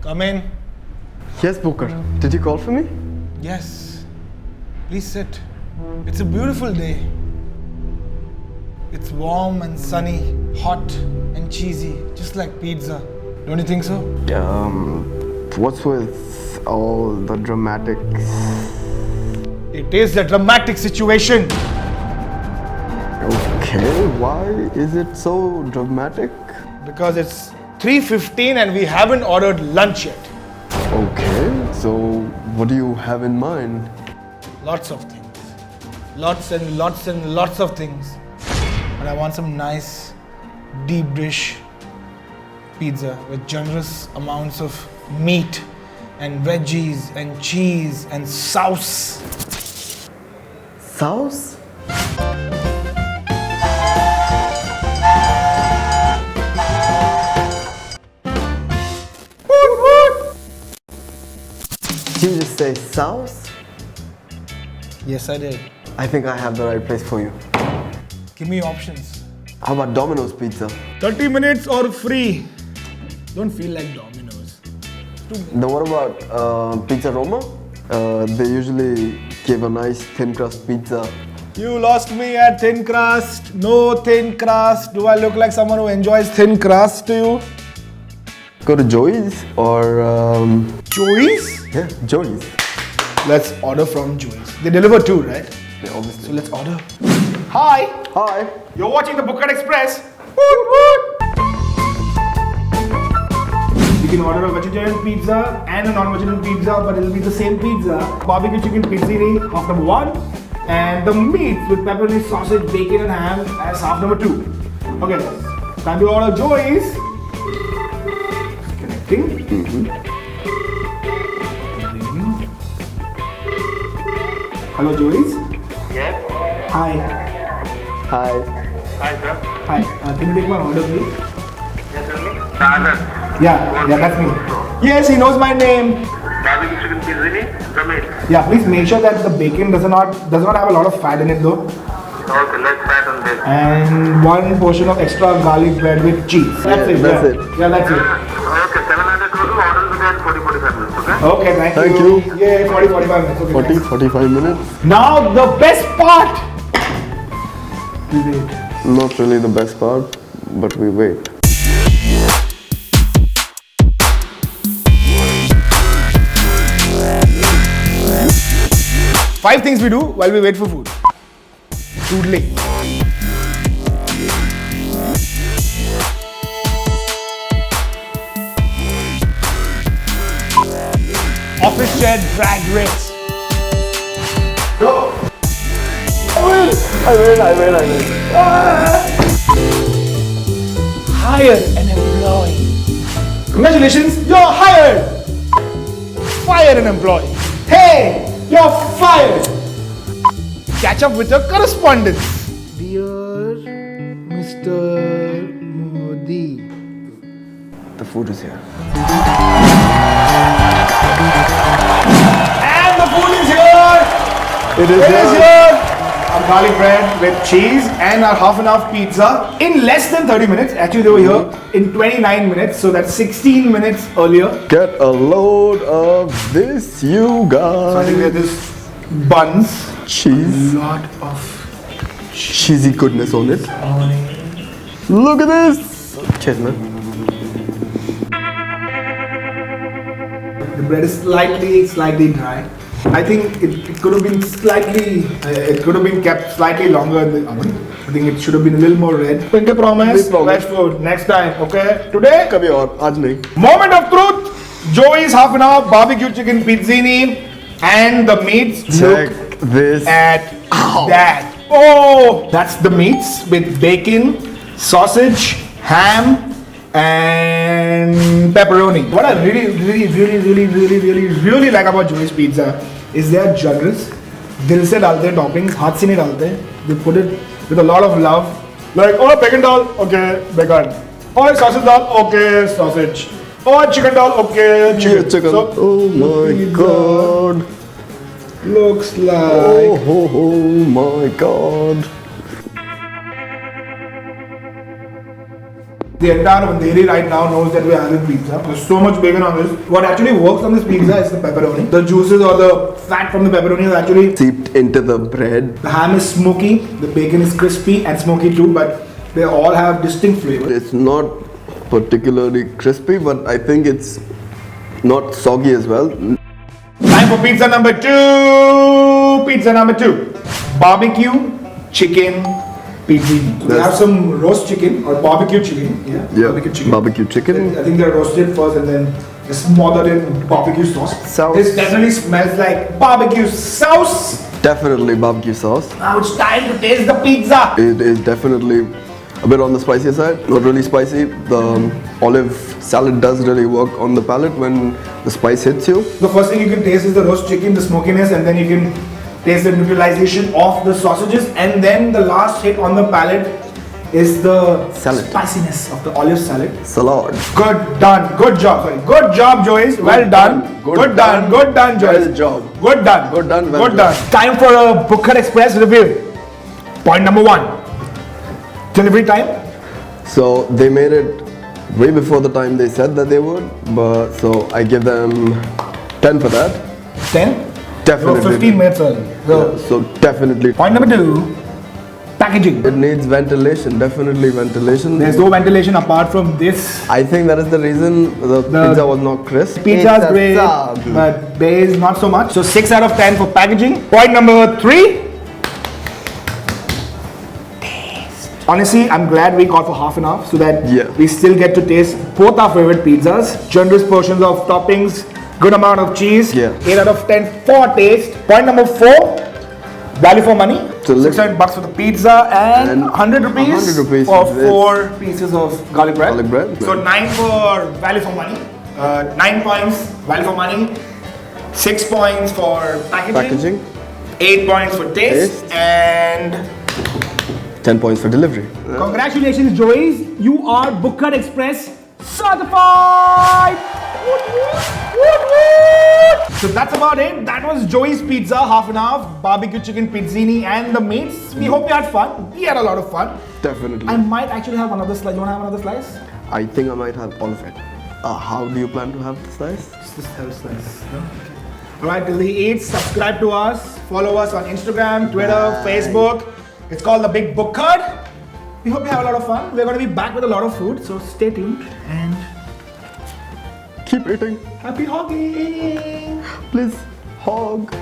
Come in. Yes, Booker. Did you call for me? Yes. Please sit. It's a beautiful day. It's warm and sunny, hot and cheesy, just like pizza. Don't you think so? What's with all the dramatics? It is a dramatic situation. Okay, why is it so dramatic? Because it's 3:15 and we haven't ordered lunch yet. Okay, so what do you have in mind? Lots of things. Lots and lots and lots of things. But I want some nice, deep dish pizza with generous amounts of meat and veggies and cheese and sauce. Sauce? Did you just say sauce? Yes, I did. I think I have the right place for you. Give me options. How about Domino's Pizza? 30 minutes or free. Don't feel like Domino's. Then what about Pizza Roma? They usually give a nice thin crust pizza. You lost me at thin crust. No thin crust. Do I look like someone who enjoys thin crust to you? Go to Joey's or Joey's? yeah, Joey's. Let's order from Joey's. They deliver too, right? Yeah, So obviously. let's order. Hi, Hi. you're watching the Booker Express. Woot woot. You can order a vegetarian pizza and a non-vegetarian pizza, but it'll be the same pizza. Barbecue chicken pizzini, half number 1, and the meat with pepperoni, sausage, bacon, and ham as half number 2. Okay, time to order Joey's. Connecting. Hello, Joey's. Yes. Hi. Hi. Hi, sir. Hi. Can you take my order, please? Yes, tell me. Sagar. Yeah, that's me. Yes, he knows my name. Barbecue chicken pizzini, Ramit. Yeah, please make sure that the bacon does not have a lot of fat in it though. Okay, let's start on this. And 1 portion of extra garlic bread with cheese. That's it. that's yeah. it. Yeah, that's it. Okay, 700 total. Order will be at 40-45 minutes, okay? Okay, Thank you. Yeah, 40-45 minutes. Okay, 40, thanks. 45 minutes. Now the best part. We wait. Not really the best part, but we wait. Five things we do while we wait for food. Doodling. Office chair drag race. Go! I win. Hire an employee. Congratulations, you're hired. Fire an employee. Hey, you're fired. Catch up with your correspondence. Dear Mr. Modi. The food is here. And the food is here. It It is here. Our garlic bread with cheese and our half and half pizza in less than 30 minutes. Actually, they were here in 29 minutes, so that's 16 minutes earlier. Get a load of this, you guys. So I think we have this buns, Cheese. lot of Cheesy goodness on it. Look at this. Cheers, man. the bread is slightly dry. I think it could have been kept slightly longer in the oven. I think it should have been a little more red. Pinky promise, We promise. fresh food next time. Okay, today कभी और आज नहीं. moment of truth. Joey's half an hour barbecue chicken pizzini and the meats. Check Look this. at that. Oh, that's the meats with bacon, sausage, ham, and pepperoni. What I really like about Joey's Pizza is they are generous. दिल से डालते हैं toppings, हाथ से नहीं डालते. They put it with a lot of love. Like, oh, bacon dal, okay, bacon. Oh, sausage dal, okay, sausage. Oh, chicken dal, okay, chicken. Chicken. So, Oh my pizza god. Looks like. Oh my god. The entire Andheri right now knows that we're having pizza. There's so much bacon on this. What actually works on this pizza is the pepperoni. The juices or the fat from the pepperoni is actually Seeped into the bread. the ham is smoky, the bacon is crispy and smoky too, but they all have distinct flavor. It's not particularly crispy, but I think it's not soggy as well. Time for pizza number 2. Pizza number 2. Barbecue chicken pizzini. We have some roast chicken or barbecue chicken. Yeah, Barbecue chicken. barbecue chicken. I think they're roasted first and then they're smothered in barbecue sauce. Sauce. This definitely smells like barbecue sauce. Definitely barbecue sauce. Now it's time to taste the pizza. It is definitely a bit on the spicier side, not really spicy. The olive salad does really work on the palate when the spice hits you. The first thing you can taste is the roast chicken, the smokiness, and then you can taste the neutralization of the sausages, and then the last hit on the palate is the Salad. spiciness of the olive salad. Salad. Good done. Good job. Sorry. Good job, Joyce. Well done. Good done. Good done, Joyce. Well job. Good done. Good done, well Good done. Time for a Booker Express review. Point number 1. Delivery time. So they made it way before the time they said that they would, but so I give them 10 for that. 10. Definitely. So 15 minutes early. So Yeah, so definitely. point number 2. Packaging. It needs ventilation, definitely ventilation. There's no ventilation apart from this. I think that is the reason the pizza was not crisp. Pizza's It's a great, soggy. but base not so much. So 6 out of 10 for packaging. Point number 3. Taste. Honestly, I'm glad we got for half an hour so that Yeah. we still get to taste both our favorite pizzas. Generous portions of toppings, good amount of cheese. Yeah. 8 out of 10 for taste. Point number 4. Value for money. So look- $600 for the pizza and And 100 rupees, 100 rupees for for this. 4 pieces of garlic bread. Garlic bread. So 9 for value for money, 9 points value for money, 6 points for Packaging, 8 points for taste, Taste. and 10 points for delivery. congratulations, Joyce! You are Booker Express certified. Woot, woot, woot, woot. So that's about it. That was Joey's Pizza, half an hour, barbecue chicken pizzini, and the mates. We hope you had fun. We had a lot of fun. Definitely. I might actually have another slice. You want to have another slice? I think I might have all of it. How do you plan to have the slice? Just have a slice. Alright, till he eats, subscribe to us, follow us on Instagram, Twitter, Facebook. It's called The Big Book Card. We hope you have a lot of fun. We're going to be back with a lot of food, so stay tuned and Keep eating. happy hogging! Please hog.